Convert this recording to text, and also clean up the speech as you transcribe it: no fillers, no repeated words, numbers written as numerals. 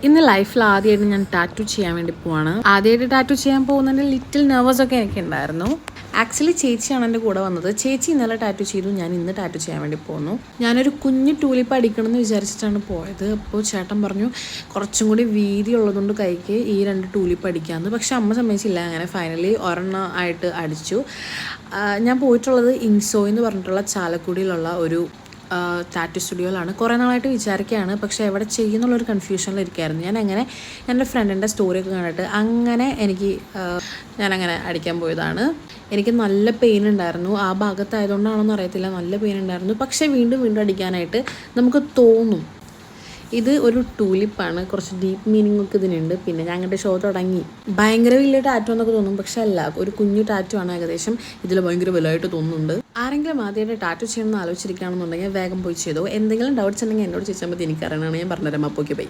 ഇന്ന് ലൈഫിൽ ആദ്യമായിട്ട് ഞാൻ ടാറ്റു ചെയ്യാൻ വേണ്ടി പോവാണ്. ആദ്യമായിട്ട് ടാറ്റു ചെയ്യാൻ പോകുന്നതിൻ്റെ ലിറ്റിൽ നെർവസ് ഒക്കെ എനിക്കുണ്ടായിരുന്നു. ആക്ച്വലി ചേച്ചിയാണ് എൻ്റെ കൂടെ വന്നത്. ചേച്ചി ഇന്നലെ ടാറ്റു ചെയ്തു, ഞാൻ ഇന്ന് ടാറ്റു ചെയ്യാൻ വേണ്ടി പോകുന്നു. ഞാനൊരു കുഞ്ഞു ടൂലിപ്പ് അടിക്കണം എന്ന് വിചാരിച്ചിട്ടാണ് പോയത്. അപ്പോൾ ചേട്ടൻ പറഞ്ഞു കുറച്ചും കൂടി വീതി ഉള്ളതുകൊണ്ട് കൈക്ക് ഈ 2 ടൂലിപ്പ് അടിക്കാമെന്ന്. പക്ഷെ അമ്മ സമ്മതിച്ചില്ല. അങ്ങനെ ഫൈനലി ഒരെണ്ണം ആയിട്ട് അടിച്ചു. ഞാൻ പോയിട്ടുള്ളത് ഇൻസോ എന്ന് പറഞ്ഞിട്ടുള്ള ചാലക്കുടിയിലുള്ള ഒരു ടാറ്റു സ്റ്റുഡിയോയിലാണ്. കുറേ നാളായിട്ട് വിചാരിക്കുകയാണ്, പക്ഷേ എവിടെ ചെയ്യുന്നുള്ളൊരു കൺഫ്യൂഷനിലിരിക്കുകയായിരുന്നു. ഞാൻ എൻ്റെ ഫ്രണ്ടിൻ്റെ സ്റ്റോറിയൊക്കെ കണ്ടിട്ട് ഞാനങ്ങനെ അടിക്കാൻ പോയതാണ്. എനിക്ക് നല്ല പെയിൻ ഉണ്ടായിരുന്നു. ആ ഭാഗത്തായതുകൊണ്ടാണോന്ന് അറിയത്തില്ല, നല്ല പെയിൻ ഉണ്ടായിരുന്നു. പക്ഷേ വീണ്ടും വീണ്ടും അടിക്കാനായിട്ട് നമുക്ക് തോന്നും. ഇത് ഒരു ടൂലിപ്പാണ്, കുറച്ച് ഡീപ്പ് മീനിങ് ഒക്കെ ഇതിനുണ്ട്. പിന്നെ ഞാൻ അങ്ങോട്ട് ഷോ തുടങ്ങി. ഭയങ്കര വലിയ ടാറ്റു എന്നൊക്കെ തോന്നും, പക്ഷെ അല്ല, ഒരു കുഞ്ഞു ടാറ്റു ആണ്. ഏകദേശം ഇതിൽ ഭയങ്കര വലുതായിട്ട് തോന്നുന്നുണ്ട്. ആരെങ്കിലും ആദ്യമായിട്ട് ടാറ്റു ചെയ്യണമെന്ന് ആലോചിച്ചിരിക്കുകയാണെന്നുണ്ടെങ്കിൽ വേഗം പോയി ചെയ്തോ. എന്തെങ്കിലും ഡൗട്ട്സ് ഉണ്ടെങ്കിൽ എന്നോട് ചോദിച്ചാൽ മതി, എനിക്കറിയണമെന്ന് ഞാൻ പറഞ്ഞുതരാം. അപ്പോഴേക്ക് പോയി.